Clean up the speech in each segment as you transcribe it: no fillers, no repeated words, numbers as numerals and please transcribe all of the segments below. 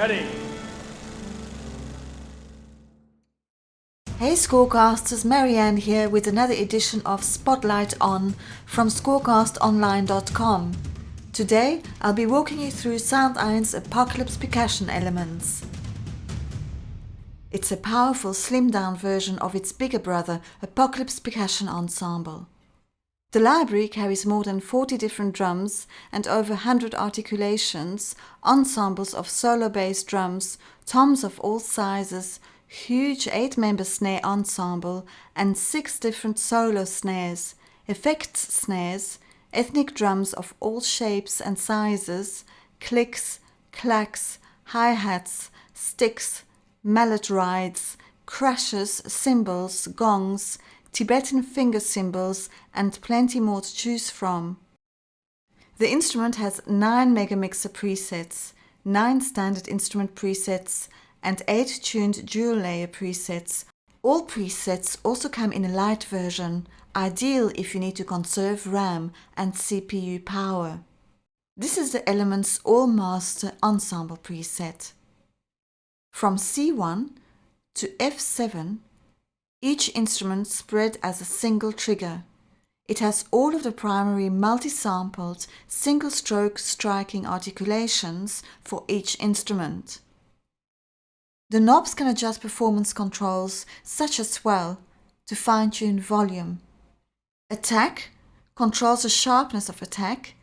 Ready. Hey Scorecasters, Marianne here with another edition of Spotlight On from ScorecastOnline.com. Today I'll be walking you through Soundiron's Apocalypse percussion elements. It's a powerful slimmed-down version of its bigger brother, Apocalypse Percussion Ensemble. The library carries more than 40 different drums and over 100 articulations, ensembles of solo bass drums, toms of all sizes, huge 8-member snare ensemble and 6 different solo snares, effects snares, ethnic drums of all shapes and sizes, clicks, clacks, hi-hats, sticks, mallet rides, crashes, cymbals, gongs, Tibetan finger cymbals and plenty more to choose from. The instrument has 9 Megamixer presets, 9 standard instrument presets and 8 tuned dual layer presets. All presets also come in a light version, ideal if you need to conserve RAM and CPU power. This is the Elements All Master Ensemble preset. From C1 to F7, each instrument spread as a single trigger. It has all of the primary multi-sampled single-stroke striking articulations for each instrument. The knobs can adjust performance controls such as swell to fine-tune volume. Attack controls the sharpness of attack.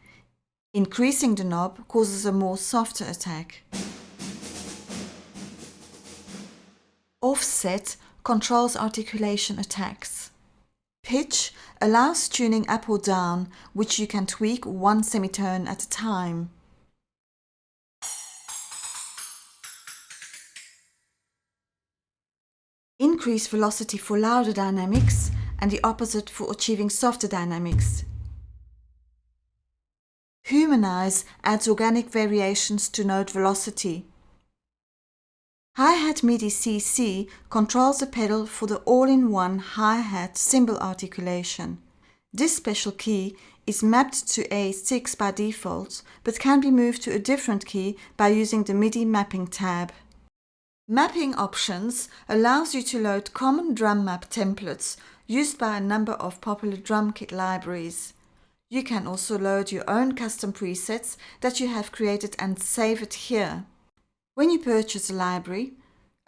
Increasing the knob causes a more softer attack. Offset controls articulation attacks. Pitch allows tuning up or down, which you can tweak 1 semitone at a time. Increase velocity for louder dynamics and the opposite for achieving softer dynamics. Humanize adds organic variations to note velocity. Hi-hat MIDI CC controls the pedal for the all-in-one hi-hat cymbal articulation. This special key is mapped to A6 by default, but can be moved to a different key by using the Midi Mapping tab. Mapping options allows you to load common drum map templates used by a number of popular drum kit libraries. You can also load your own custom presets that you have created and save it here. When you purchase a library,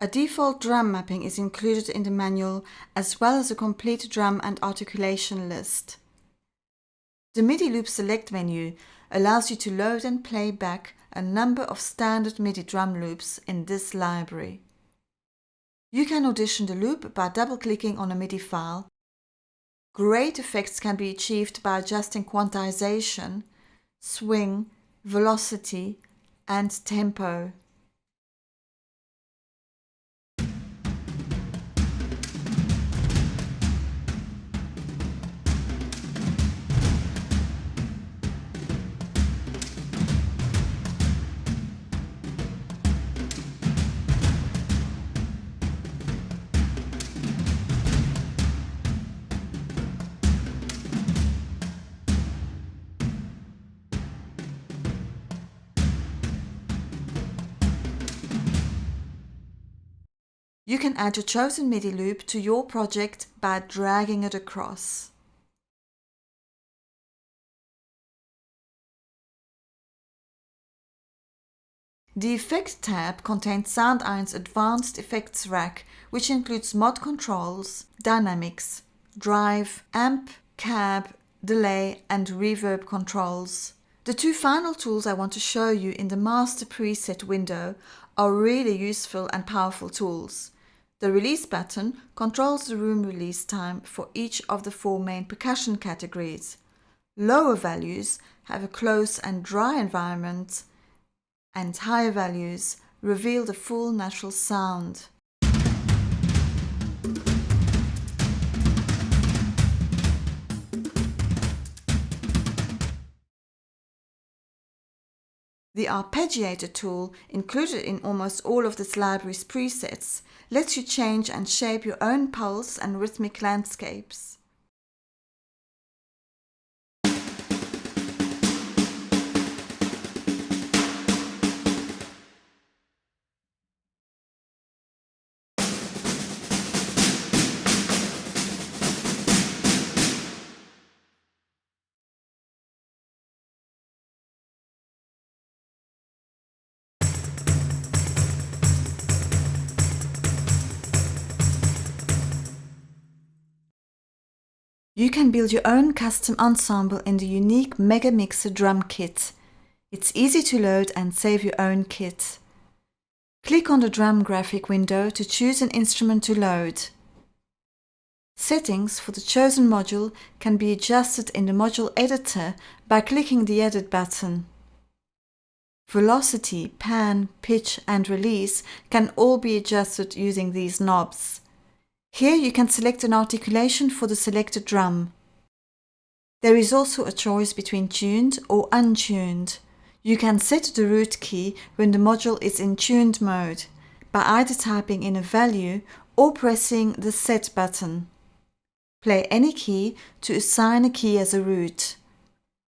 a default drum mapping is included in the manual as well as a complete drum and articulation list. The Midi Loops Select menu allows you to load and play back a number of standard MIDI drum loops in this library. You can audition the loop by double-clicking on a MIDI file. Great effects can be achieved by adjusting quantization, swing, velocity, and tempo. You can add your chosen MIDI loop to your project by dragging it across. The Effect tab contains Soundiron's advanced effects rack, which includes mod controls, dynamics, drive, amp, cab, delay and reverb controls. The 2 final tools I want to show you in the Master Preset window are really useful and powerful tools. The Release button controls the room release time for each of the 4 main percussion categories. Lower values have a close and dry environment, and higher values reveal the full natural sound. The Arpeggiator tool, included in almost all of this library's presets, lets you change and shape your own pulse and rhythmic landscapes. You can build your own custom ensemble in the unique Mega Mixer drum kit. It's easy to load and save your own kit. Click on the drum graphic window to choose an instrument to load. Settings for the chosen module can be adjusted in the module editor by clicking the Edit button. Velocity, pan, pitch and release can all be adjusted using these knobs. Here you can select an articulation for the selected drum. There is also a choice between tuned or untuned. You can set the root key when the module is in tuned mode by either typing in a value or pressing the Set button. Play any key to assign a key as a root.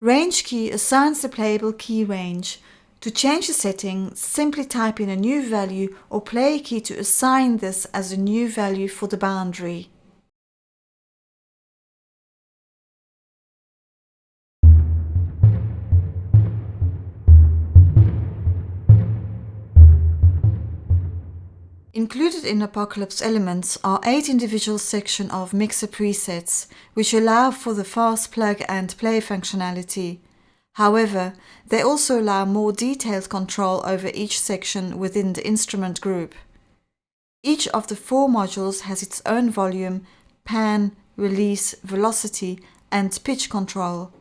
Range key assigns the playable key range. To change the setting, simply type in a new value or play a key to assign this as a new value for the boundary. Included in Apocalypse Elements are 8 individual sections of mixer presets, which allow for the fast plug and play functionality. However, they also allow more detailed control over each section within the instrument group. Each of the 4 modules has its own volume, pan, release, velocity, and pitch control.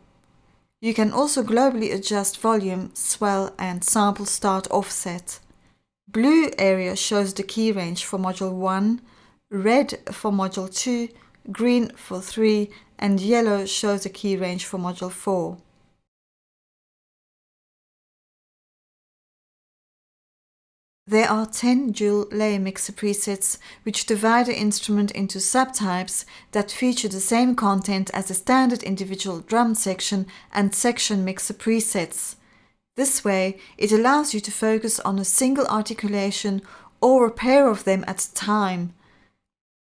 You can also globally adjust volume, swell, and sample start offset. Blue area shows the key range for module 1, red for module 2, green for 3, and yellow shows the key range for module 4. There are 10 dual layer mixer presets which divide the instrument into subtypes that feature the same content as the standard individual drum section and section mixer presets. This way, it allows you to focus on a single articulation or a pair of them at a time.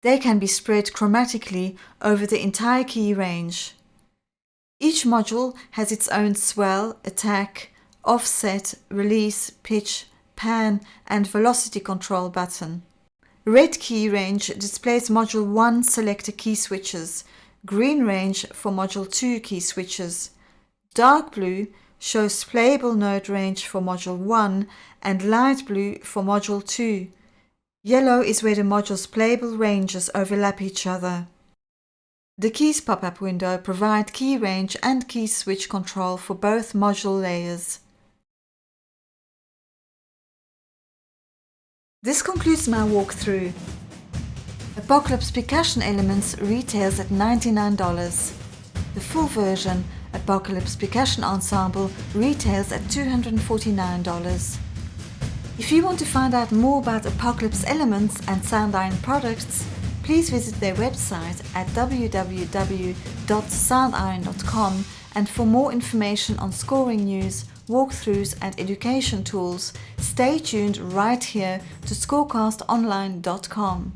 They can be spread chromatically over the entire key range. Each module has its own swell, attack, offset, release, pitch, pan and velocity control button. Red key range displays module 1 selector key switches, green range for module 2 key switches. Dark blue shows playable note range for module 1 and light blue for module 2. Yellow is where the module's playable ranges overlap each other. The Keys pop-up window provides key range and key switch control for both module layers. This concludes my walkthrough. Apocalypse Percussion Elements retails at $99. The full version, Apocalypse Percussion Ensemble, retails at $249. If you want to find out more about Apocalypse Elements and Soundiron products, please visit their website at www.soundiron.com, and for more information on scoring news, walkthroughs and education tools, stay tuned right here to SCOREcastonline.com.